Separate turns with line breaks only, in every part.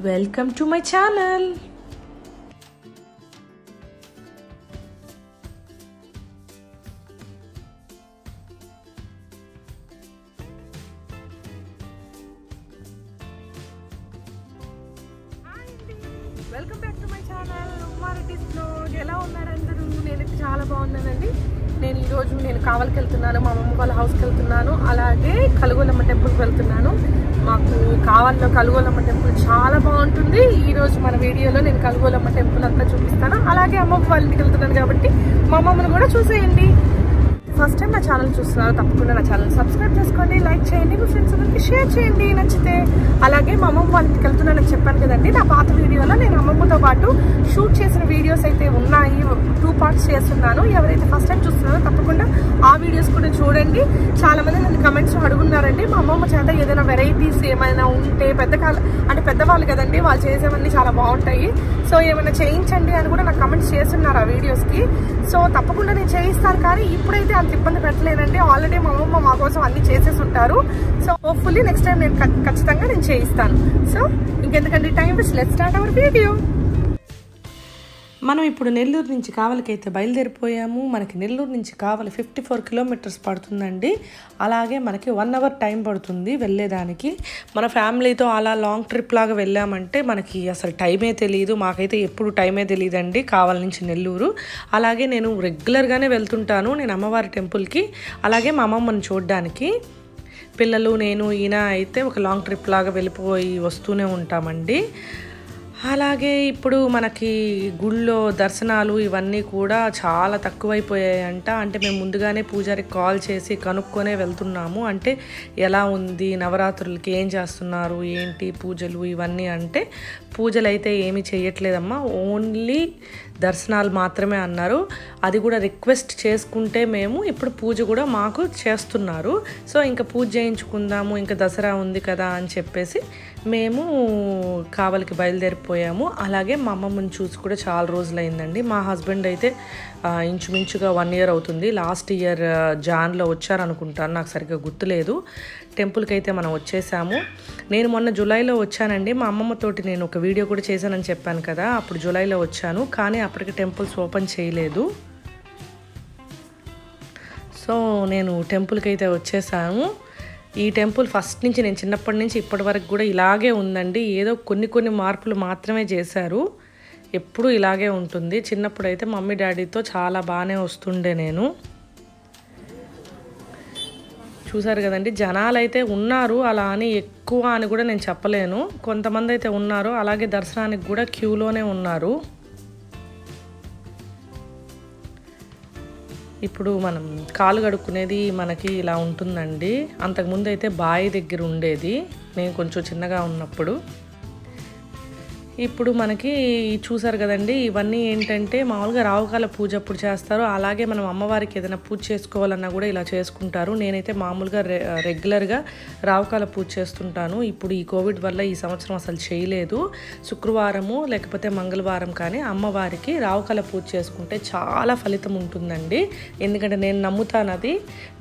Welcome to my channel. Welcome back to my channel ఉమారెడ్డివ్లాగ్. ఎలా ఉన్నారు అందరూ? నేనైతే చాలా బాగున్నానండి. నేను కావలికి వెళ్తున్నాను, మా అమ్మమ్మ వాళ్ళ హౌస్కి వెళ్తున్నాను, అలాగే కలుగోలమ్మ టెంపుల్కి వెళ్తున్నాను. మాకు కావలిలో కలుగోలమ్మ టెంపుల్ చాలా బాగుంటుంది. ఈరోజు మన వీడియోలో నేను కలుగోలమ్మ టెంపుల్ అంతా చూపిస్తాను. అలాగే అమ్మమ్మ వాళ్ళ ఇంటికి వెళ్తున్నాను కాబట్టి మా అమ్మమ్మను కూడా చూసేయండి. ఫస్ట్ టైం నా ఛానల్ చూస్తున్నారు, తప్పకుండా నా ఛానల్ సబ్స్క్రైబ్ చేసుకోండి, లైక్ చేయండి, మీ ఫ్రెండ్స్ అందరికి షేర్ చేయండి నచ్చితే. అలాగే మా అమ్మమ్మ వాళ్ళ ఇంటికి వెళ్తున్నానని చెప్పాను కదండి. నా పాత వీడియోలో నేను అమ్మమ్మతో పాటు షూట్ చేసిన వీడియోస్ అయితే ఉన్నాయి, 2 పార్ట్స్ చేస్తున్నాను. ఎవరైతే ఫస్ట్ టైం చూస్తున్నారో తప్పకుండా ఆ వీడియోస్ కూడా చూడండి. చాలా మంది నన్ను కమెంట్స్ అడుగున్నారండి, మా అమ్మమ్మ చేత ఏదైనా వెరైటీస్ ఏమైనా ఉంటే, పెద్దవాళ్ళు కదండి, వాళ్ళు చేసేవన్నీ చాలా బాగుంటాయి, సో ఏమైనా చేయించండి అని కూడా నాకు కమెంట్స్ చేస్తున్నారు ఆ వీడియోస్కి. సో తప్పకుండా నేను చేయిస్తాను, కానీ ఇప్పుడైతే అంత ఇబ్బంది పెట్టలేనండి. ఆల్రెడీ మా అమ్మమ్మ మా కోసం అన్ని చేసేసి ఉంటారు. సో హోప్ఫుల్లీ నెక్స్ట్ టైం నేను ఖచ్చితంగా నేను చేయిస్తాను. సో ఇంకెందుకంటే time waste, let's start our video. మనం ఇప్పుడు నెల్లూరు నుంచి కావలికి అయితే బయలుదేరిపోయాము. మనకి నెల్లూరు నుంచి కావలి 54 కిలోమీటర్స్ పడుతుందండి. అలాగే మనకి 1 అవర్ టైం పడుతుంది వెళ్ళేదానికి. మన ఫ్యామిలీతో అలా లాంగ్ ట్రిప్ లాగా వెళ్ళామంటే మనకి అసలు టైమే తెలియదు. మాకైతే ఎప్పుడు టైమే తెలియదండి కావలి నుంచి నెల్లూరు. అలాగే నేను రెగ్యులర్గానే వెళ్తుంటాను నేను అమ్మవారి టెంపుల్కి, అలాగే మా అమ్మమ్మని చూడడానికి. పిల్లలు, నేను, ఈయన అయితే ఒక లాంగ్ ట్రిప్ లాగా వెళ్ళిపోయి వస్తూనే ఉంటామండి. అలాగే ఇప్పుడు మనకి గుళ్ళో దర్శనాలు ఇవన్నీ కూడా చాలా తక్కువైపోయాయంట. అంటే మేము ముందుగానే పూజారికి కాల్ చేసి కనుక్కొనే వెళ్తున్నాము. అంటే ఎలా ఉంది, నవరాత్రులకి ఏం చేస్తున్నారు, ఏంటి పూజలు ఇవన్నీ. అంటే పూజలు అయితే ఏమీ చేయట్లేదమ్మా, ఓన్లీ దర్శనాలు మాత్రమే అన్నారు. అది కూడా రిక్వెస్ట్ చేసుకుంటే మేము ఇప్పుడు పూజ కూడా మాకు చేస్తున్నారు. సో ఇంకా పూజ చేయించుకుందాము, ఇంకా దసరా ఉంది కదా అని చెప్పేసి మేము కావలికి బయలుదేరిపోయాము. అలాగే మా అమ్మమ్మని చూసి కూడా చాలా రోజులైందండి. మా హస్బెండ్ అయితే ఇంచుమించుగా 1 ఇయర్ అవుతుంది. లాస్ట్ ఇయర్ జాన్లో వచ్చారనుకుంటాను, నాకు సరిగ్గా గుర్తులేదు. టెంపుల్కి అయితే మనం వచ్చేసాము. నేను మొన్న జూలైలో వచ్చానండి. మా అమ్మమ్మతోటి నేను ఒక వీడియో కూడా చేశానని చెప్పాను కదా, అప్పుడు జూలైలో వచ్చాను, కానీ అప్పటికి టెంపుల్స్ ఓపెన్ చేయలేదు. సో నేను టెంపుల్కి అయితే వచ్చేసాను. ఈ టెంపుల్ ఫస్ట్ నుంచి, నేను చిన్నప్పటి నుంచి ఇప్పటి వరకు కూడా ఇలాగే ఉందండి. ఏదో కొన్ని మార్పులు మాత్రమే చేశారు, ఎప్పుడు ఇలాగే ఉంటుంది. చిన్నప్పుడు అయితే మమ్మీ డాడీతో చాలా బాగానే వస్తుండే నేను. చూసారు కదండి, జనాలు అయితే ఉన్నారు, అలా అని ఎక్కువ అని కూడా నేను చెప్పలేను. కొంతమంది అయితే ఉన్నారు. అలాగే దర్శనానికి కూడా క్యూలోనే ఉన్నారు. ఇప్పుడు మనం కాలు కడుక్కునేది మనకి ఇలా ఉంటుందండి. అంతకుముందు అయితే బావి దగ్గర ఉండేది నేను కొంచెం చిన్నగా ఉన్నప్పుడు. ఇప్పుడు మనకి చూసారు కదండి, ఇవన్నీ ఏంటంటే మామూలుగా రావుకాల పూజ అప్పుడు చేస్తారు. అలాగే మనం అమ్మవారికి ఏదైనా పూజ చేసుకోవాలన్నా కూడా ఇలా చేసుకుంటారు. నేనైతే మామూలుగా రెగ్యులర్గా రావుకాల పూజ చేస్తుంటాను. ఇప్పుడు ఈ కోవిడ్ వల్ల ఈ సంవత్సరం అసలు చేయలేదు. శుక్రవారము లేకపోతే మంగళవారం కానీ అమ్మవారికి రావుకాల పూజ చేసుకుంటే చాలా ఫలితం ఉంటుందండి. ఎందుకంటే నేను నమ్ముతాను అది.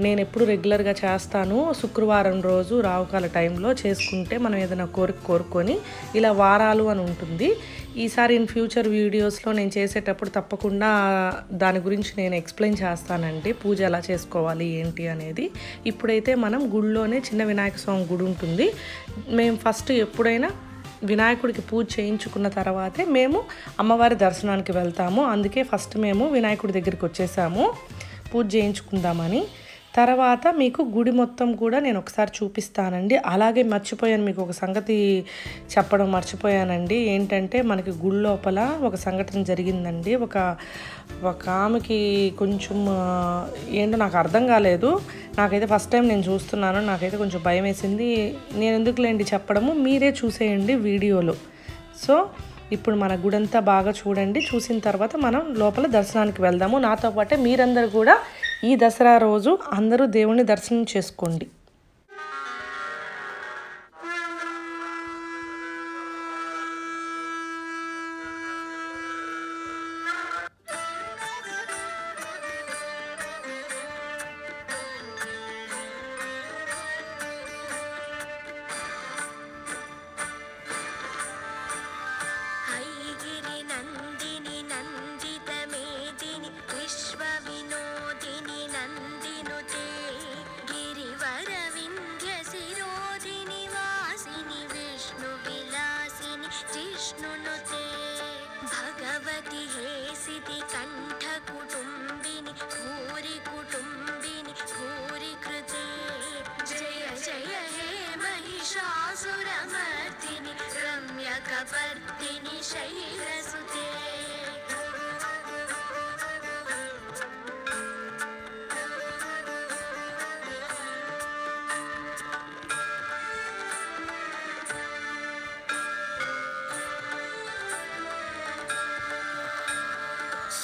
నేను ఎప్పుడు రెగ్యులర్గా చేస్తాను. శుక్రవారం రోజు రావుకాల టైంలో చేసుకుంటే మనం ఏదైనా కోరుకొని ఇలా వారాలు అని ఉంటుంది. ఈసారి ఇన్ ఫ్యూచర్ వీడియోస్లో నేను చేసేటప్పుడు తప్పకుండా దాని గురించి నేను ఎక్స్ప్లెయిన్ చేస్తానండి, పూజ ఎలా చేసుకోవాలి ఏంటి అనేది. ఇప్పుడైతే మనం గుడిలోనే చిన్న వినాయక స్వామి గుడి ఉంటుంది. మేము ఫస్ట్ ఎప్పుడైనా వినాయకుడికి పూజ చేయించుకున్న తర్వాతే మేము అమ్మవారి దర్శనానికి వెళ్తాము. అందుకే ఫస్ట్ మేము వినాయకుడి దగ్గరికి వచ్చేసాము పూజ చేయించుకుందామని. తర్వాత మీకు గుడి మొత్తం కూడా నేను ఒకసారి చూపిస్తానండి. అలాగే మర్చిపోయాను, మీకు ఒక సంగతి చెప్పడం మర్చిపోయానండి. ఏంటంటే మనకి గుడి లోపల ఒక సంఘటన జరిగిందండి. ఒక ఆమెకి కొంచెం ఏంటో నాకు అర్థం కాలేదు. నాకైతే ఫస్ట్ టైం నేను చూస్తున్నాను, నాకైతే కొంచెం భయం వేసింది. నేను ఎందుకులేండి చెప్పడము, మీరే చూసేయండి వీడియోలో. సో ఇప్పుడు మన గుడంతా బాగా చూడండి. చూసిన తర్వాత మనం లోపల దర్శనానికి వెళ్దాము. నాతో పాటే మీరందరూ కూడా ఈ దసరా రోజు అందరూ దేవుని దర్శనం చేసుకోండి.
जिष्णुनुते भगवति हेसिति कंठ कुटुंबिनि भूरि कृते जय जय हे महिषासुरमर्दिनि रम्यकपर्दिनि शैलसुते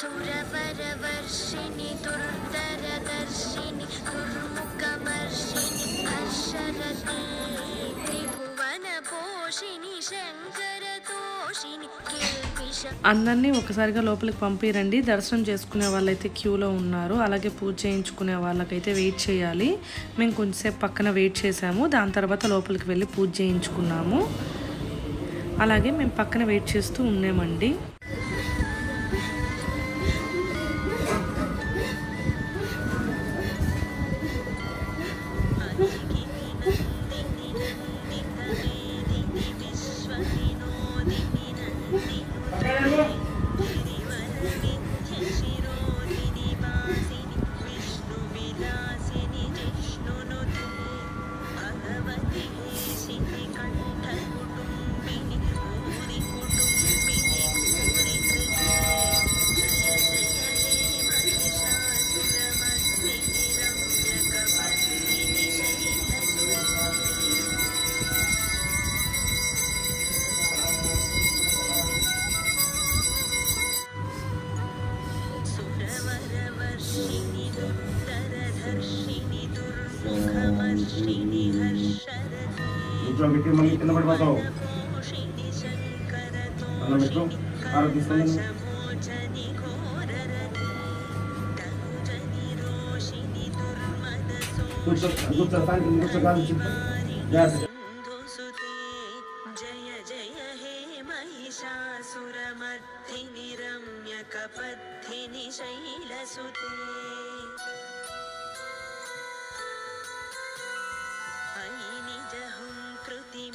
सुरवरवर्षिणि दुर्धरदर्शिनि दुर्मुखमर्षिणि हर्षरते त्रिभुवनपोषिणि शङ्करतोषिणि किल्बिष
అందరినీ ఒకసారిగా లోపలికి పంపిరండి. దర్శనం చేసుకునే వాళ్ళైతే క్యూలో ఉన్నారు, అలాగే పూజ చేయించుకునే వాళ్ళకైతే వెయిట్ చేయాలి. మేము కొంచెంసేపు పక్కన వెయిట్ చేసాము, దాని తర్వాత లోపలికి వెళ్ళి పూజ చేయించుకున్నాము. అలాగే మేము పక్కన వెయిట్ చేస్తూ ఉన్నామండి.
जय जय हे महिषासुरमर्दिनि रम्यकपर्दिनि शैलसुते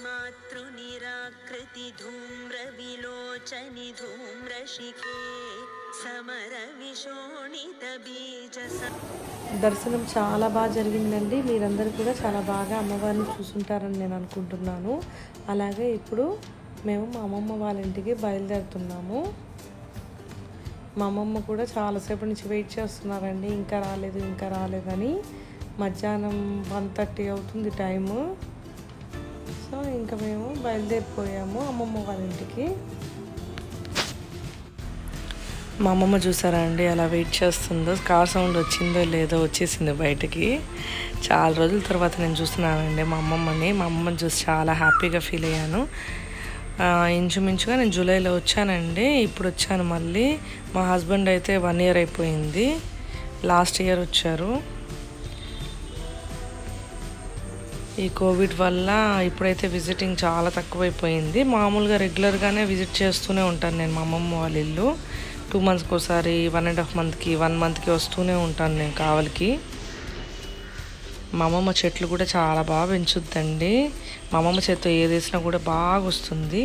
मातृनिराकृति धूम्रविलोचनि धूम्रशिखे समरविशोणित बीज
దర్శనం చాలా బాగా జరిగిందండి. మీరందరూ కూడా చాలా బాగా అమ్మవారిని చూసుంటారని నేను అనుకుంటున్నాను. అలాగే ఇప్పుడు మేము మా అమ్మమ్మ వాళ్ళ ఇంటికి బయలుదేరుతున్నాము. మా అమ్మమ్మ కూడా చాలాసేపటి నుంచి వెయిట్ చేస్తున్నారండి, ఇంకా రాలేదని. మధ్యాహ్నం 1:30 అవుతుంది టైము. సో ఇంకా మేము బయలుదేరిపోయాము అమ్మమ్మ వాళ్ళ ఇంటికి. మా అమ్మమ్మ చూసారా అండి అలా వెయిట్ చేస్తుందో, కార్ సౌండ్ వచ్చిందో లేదో వచ్చేసింది బయటికి. చాలా రోజుల తర్వాత నేను చూస్తున్నానండి మా అమ్మమ్మని చూసి చాలా హ్యాపీగా ఫీల్ అయ్యాను. ఇంచుమించుగా నేను జూలైలో వచ్చానండి, ఇప్పుడు వచ్చాను మళ్ళీ. మా హస్బెండ్ అయితే 1 year అయిపోయింది, లాస్ట్ ఇయర్ వచ్చారు. ఈ కోవిడ్ వల్ల ఇప్పుడైతే విజిటింగ్ చాలా తక్కువైపోయింది. మామూలుగా రెగ్యులర్గానే విజిట్ చేస్తూనే ఉంటాను నేను మా అమ్మమ్మ వాళ్ళ ఇల్లు. 2 monthsకి ఒకసారి, 1.5 monthకి, 1 monthకి వస్తూనే ఉంటాను నేను కావలికి. మా అమ్మమ్మ చెట్లు కూడా చాలా బాగా పెంచుద్దండి. మా అమ్మమ్మ చేత్తో ఏది వేసినా కూడా బాగా వస్తుంది.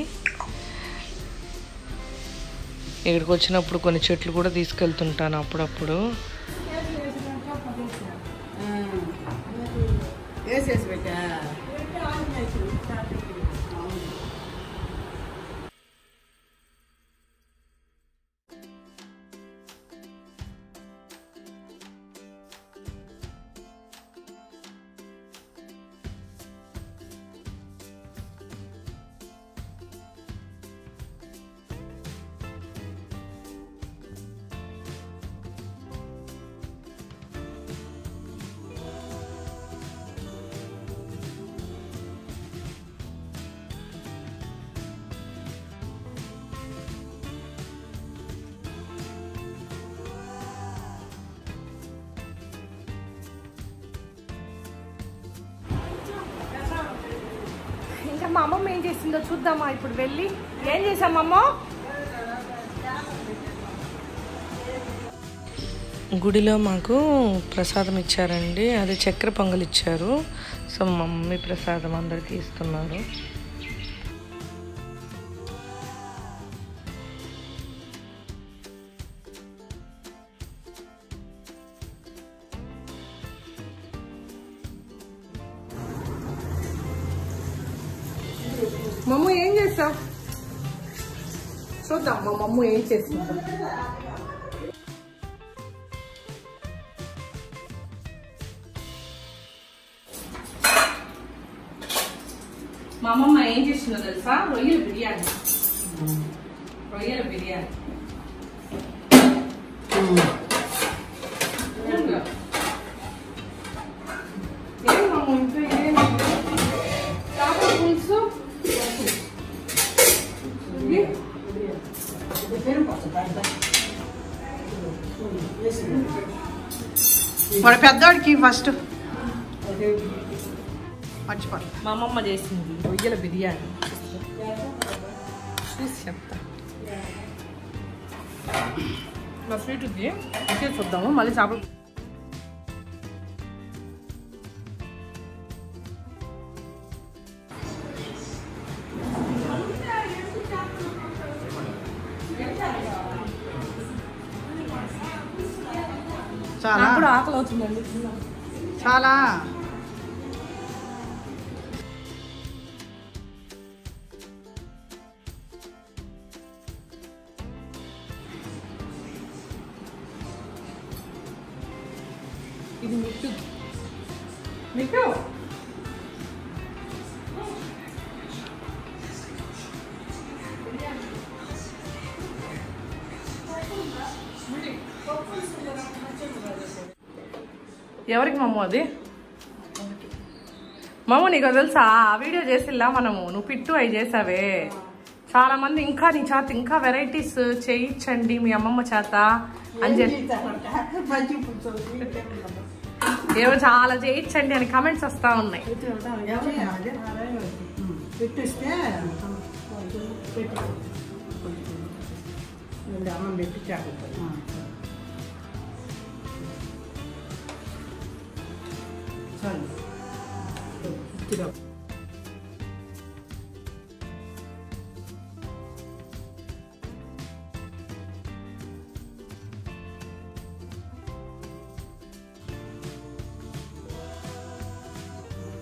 ఇక్కడికి వచ్చినప్పుడు కొన్ని చెట్లు కూడా తీసుకెళ్తుంటాను అప్పుడప్పుడు. ఇంకా మా అమ్మమ్మ ఏం చేసిందో చూద్దామా ఇప్పుడు వెళ్ళి. ఏం చేసామమ్మ? గుడిలో మాకు ప్రసాదం ఇచ్చారండి, అది చక్కెర పొంగల్ ఇచ్చారు. సో మా మమ్మీ ప్రసాదం అందరికీ ఇస్తున్నారు. మమ్ము ఏం చేస్తావు? చూద్దాం మా మమ్ము ఏం చేస్తుందో. మా అమ్మమ్మ ఏం చేస్తుందో తెలుసా? రొయ్యల బిర్యానీ. రొయ్యల బిర్యానీ. ఏం మమ్మ ఇంకా ఏం చేపల పులుసు.
వాడు పెద్దవాడికి ఫస్ట్ మర్చిపోయి
మా అమ్మమ్మ చేసింది రొయ్యల బిర్యానీ. చూసి చెప్తా. మా స్వీట్ ఉంది ఇంకే చూద్దాము మళ్ళీ చేపలు.
చాలా
కూడా ఆకలి అవుతుందండి.
చాలా
ఇది మిట్టు మిట్టు ఎవరికి మమ్మ అది? మమ్మ నీకు తెలుసా ఆ వీడియో చేసిల్లా మనము, నువ్వు పిట్టు అవి చేసావే. చాలా మంది ఇంకా నీ చేత ఇంకా వెరైటీస్ చేయించండి మీ అమ్మమ్మ చేత అని చెప్పి ఏమో చాలా చేయించండి అని కమెంట్స్ వస్తా ఉన్నాయి.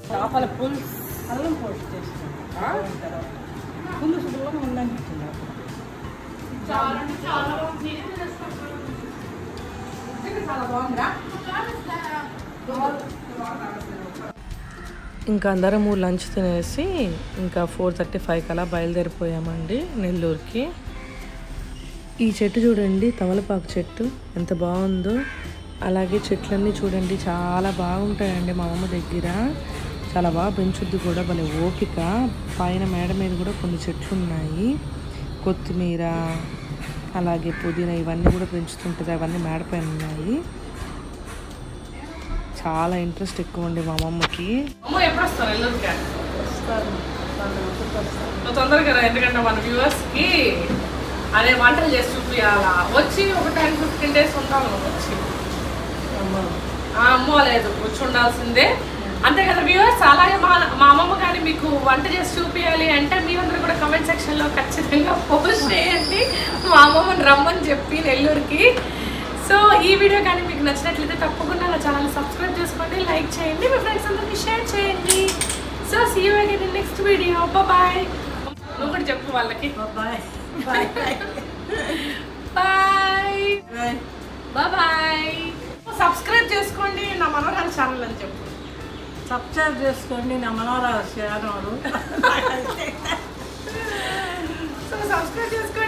చేపల పులుసు అల్లం పోస్ట్ చేస్తాం. పులుసు కూడా ఉందనిపించింది. ఇంకా అందరము లంచ్ తినేసి ఇంకా 4:35 కలా బయలుదేరిపోయామండి నెల్లూరుకి. ఈ చెట్టు చూడండి, తమలపాకు చెట్టు ఎంత బాగుందో. అలాగే చెట్లన్నీ చూడండి చాలా బాగుంటాయండి మా అమ్మ దగ్గర. చాలా బాగా పెంచుద్ది కూడా, భలే ఓపిక. పైన మేడ మీద కూడా కొన్ని చెట్లు ఉన్నాయి. కొత్తిమీర అలాగే పుదీనా ఇవన్నీ కూడా పెంచుతుంటుంది. అవన్నీ మేడ పైన ఉన్నాయి. చాలా ఇంట్రెస్ట్ ఎక్కువ ఉండే మా అమ్మమ్మకి. అమ్మ ఎప్పుడు వస్తారు నెల్లూరుకి? తొందరగా రా, ఎందుకంటే మన వ్యూవర్స్కి అదే వంటలు చేసి చూపించాలా. వచ్చి ఒక 10-15 days ఉంటాము వచ్చి. అమ్మో లేదు, వచ్చి ఉండాల్సిందే అంతే కదా వ్యూవర్స్. అలాగే మా అమ్మమ్మ కానీ మీకు వంట చేసి చూపించాలి అంటే మీరందరూ కూడా కమెంట్ సెక్షన్లో ఖచ్చితంగా పోస్ట్ చేయండి మా అమ్మమ్మని రమ్మని చెప్పి నెల్లూరుకి. సో ఈ వీడియో కానీ మీకు నచ్చినట్లయితే తప్పకుండా నా ఛానల్ సబ్స్క్రైబ్ చేసుకోండి, లైక్ చేయండి, మీ ఫ్రెండ్స్ అందరికీ షేర్ చేయండి. So see you again in next video. Bye. నువ్వు కూడా చెప్పు వాళ్ళకి bye bye bye bye. Subscribe చేసుకోండి నా మనోరాలు ఛానల్ అని చెప్పు.
సబ్స్క్రైబ్ చేసుకోండి నా మనోరాలు ఛానల్.
సో సబ్స్క్రైబ్ చేసుకోండి.